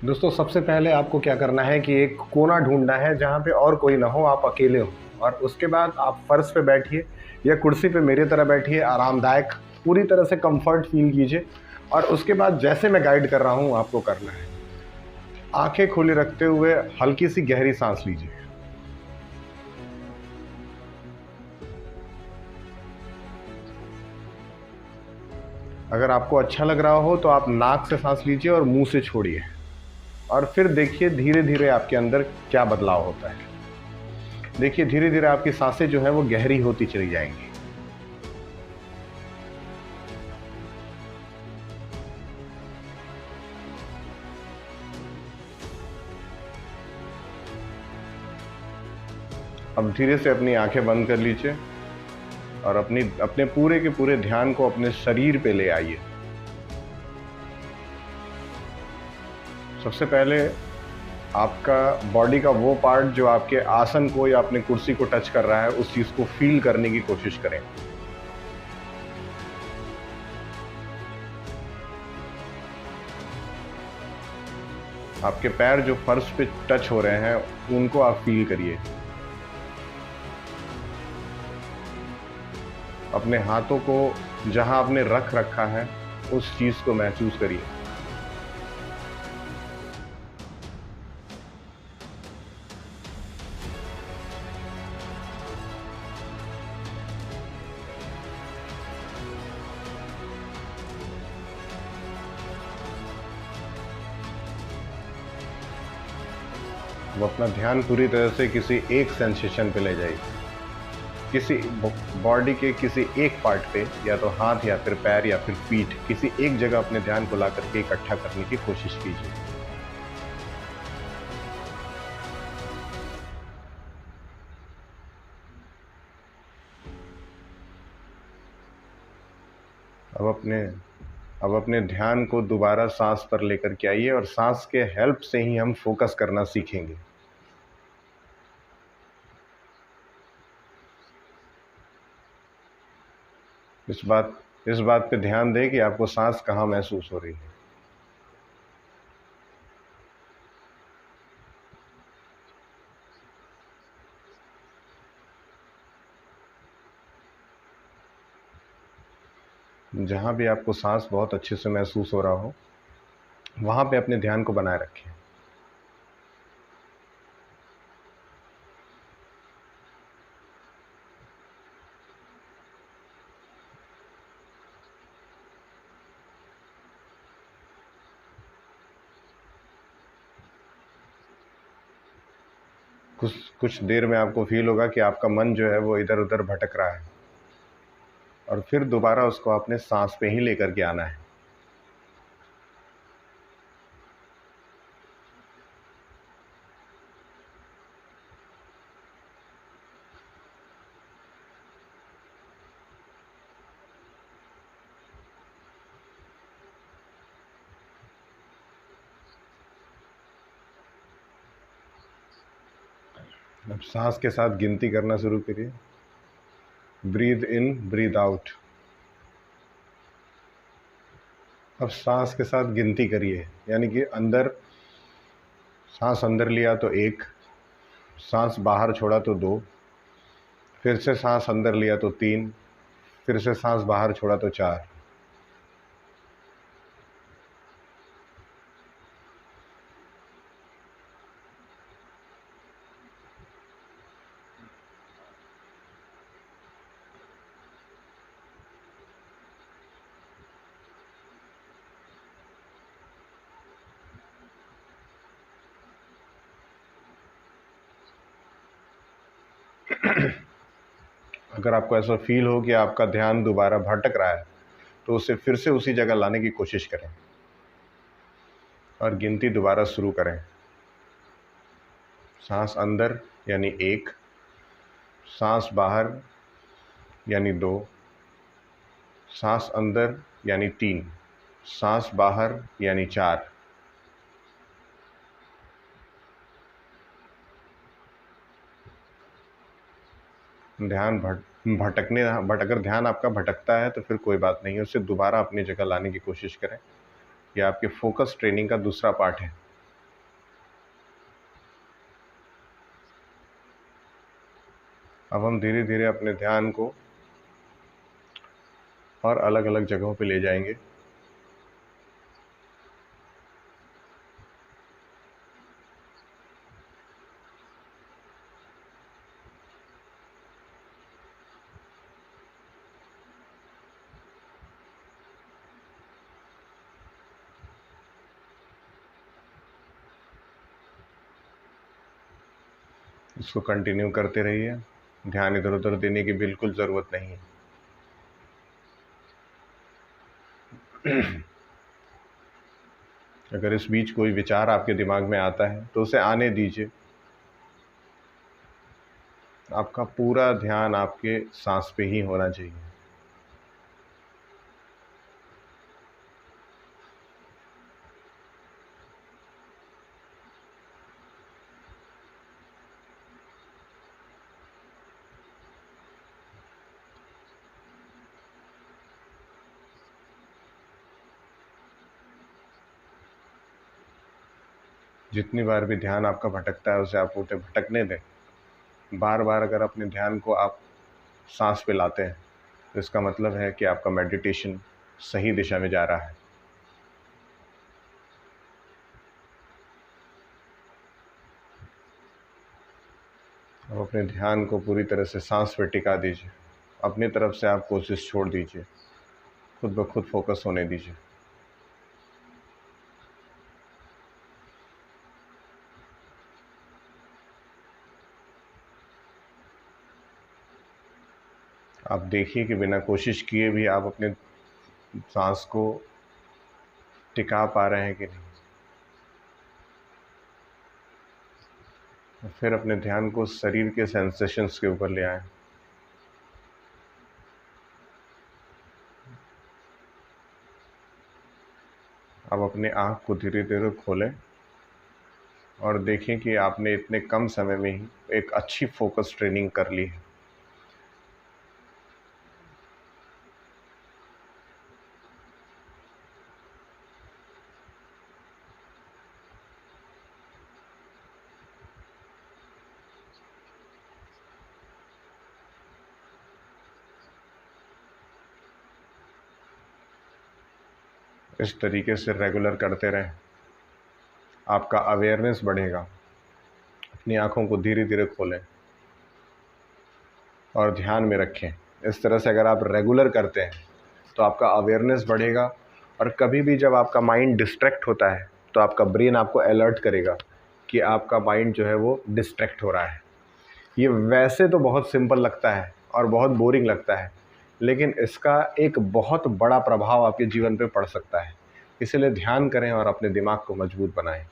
दोस्तों सबसे पहले आपको क्या करना है कि एक कोना ढूंढना है जहाँ पे और कोई ना हो, आप अकेले हो। और उसके बाद आप फर्श पे बैठिए या कुर्सी पे मेरी तरह बैठिए, आरामदायक पूरी तरह से कंफर्ट फील कीजिए। और उसके बाद जैसे मैं गाइड कर रहा हूँ आपको करना है। आंखें खुली रखते हुए हल्की सी गहरी सांस लीजिए। अगर आपको अच्छा लग रहा हो तो आप नाक से सांस लीजिए और मुंह से छोड़िए। और फिर देखिए धीरे धीरे आपके अंदर क्या बदलाव होता है। देखिए धीरे धीरे आपकी सांसें जो है वो गहरी होती चली जाएंगी। अब धीरे से अपनी आंखें बंद कर लीजिए और अपने पूरे के पूरे ध्यान को अपने शरीर पे ले आइए। सबसे पहले आपका बॉडी का वो पार्ट जो आपके आसन को या अपने कुर्सी को टच कर रहा है, उस चीज को फील करने की कोशिश करें। आपके पैर जो फर्श पे टच हो रहे हैं उनको आप फील करिए। अपने हाथों को जहां आपने रख रखा है उस चीज को महसूस करिए। वो अपना ध्यान पूरी तरह से किसी एक सेंसेशन पे ले जाइए। किसी बॉडी के किसी एक पार्ट पे, या तो हाथ या फिर पैर या फिर पीठ, किसी एक जगह अपने ध्यान को ला करके इकट्ठा करने की कोशिश कीजिए। अब अपने अब अपने ध्यान को दोबारा सांस पर लेकर के आइए और सांस के हेल्प से ही हम फोकस करना सीखेंगे। इस बात पे ध्यान दें कि आपको सांस कहाँ महसूस हो रही है। जहाँ भी आपको सांस बहुत अच्छे से महसूस हो रहा हो वहाँ पे अपने ध्यान को बनाए रखें। कुछ कुछ देर में आपको फील होगा कि आपका मन जो है वो इधर उधर भटक रहा है, और फिर दोबारा उसको अपने सांस पे ही लेकर के आना है। अब सांस के साथ गिनती करना शुरू करिए। Breathe in, breathe out. अब सांस के साथ गिनती करिए, यानी कि सांस अंदर लिया तो 1, सांस बाहर छोड़ा तो 2, फिर से सांस अंदर लिया तो 3, फिर से सांस बाहर छोड़ा तो 4। अगर आपको ऐसा फील हो कि आपका ध्यान दोबारा भटक रहा है तो उसे फिर से उसी जगह लाने की कोशिश करें और गिनती दोबारा शुरू करें। सांस अंदर यानी 1, सांस बाहर यानी 2, सांस अंदर यानी 3, सांस बाहर यानी 4। ध्यान अगर ध्यान आपका भटकता है तो फिर कोई बात नहीं है, उसे दोबारा अपनी जगह लाने की कोशिश करें। यह आपके फोकस ट्रेनिंग का दूसरा पार्ट है। अब हम धीरे धीरे अपने ध्यान को और अलग अलग जगहों पे ले जाएंगे। इसको कंटिन्यू करते रहिए, ध्यान इधर उधर देने की बिल्कुल ज़रूरत नहीं है। अगर इस बीच कोई विचार आपके दिमाग में आता है तो उसे आने दीजिए। आपका पूरा ध्यान आपके सांस पे ही होना चाहिए। जितनी बार भी ध्यान आपका भटकता है उसे आप उसे भटकने दें। बार बार अगर अपने ध्यान को आप सांस पे लाते हैं तो इसका मतलब है कि आपका मेडिटेशन सही दिशा में जा रहा है। अब अपने ध्यान को पूरी तरह से सांस पे टिका दीजिए। अपनी तरफ से आप कोशिश छोड़ दीजिए, खुद ब खुद फोकस होने दीजिए। आप देखिए कि बिना कोशिश किए भी आप अपने सांस को टिका पा रहे हैं कि नहीं। फिर अपने ध्यान को शरीर के सेंसेशंस के ऊपर ले आएं। अब अपने आँख को धीरे धीरे खोलें और देखें कि आपने इतने कम समय में ही एक अच्छी फोकस ट्रेनिंग कर ली है। इस तरीके से रेगुलर करते रहें, आपका अवेयरनेस बढ़ेगा। अपनी आँखों को धीरे धीरे खोलें और ध्यान में रखें। इस तरह से अगर आप रेगुलर करते हैं तो आपका अवेयरनेस बढ़ेगा, और कभी भी जब आपका माइंड डिस्ट्रैक्ट होता है तो आपका ब्रेन आपको अलर्ट करेगा कि आपका माइंड जो है वो डिस्ट्रैक्ट हो रहा है। ये वैसे तो बहुत सिंपल लगता है और बहुत बोरिंग लगता है, लेकिन इसका एक बहुत बड़ा प्रभाव आपके जीवन पे पड़ सकता है। इसलिए ध्यान करें और अपने दिमाग को मजबूत बनाएं।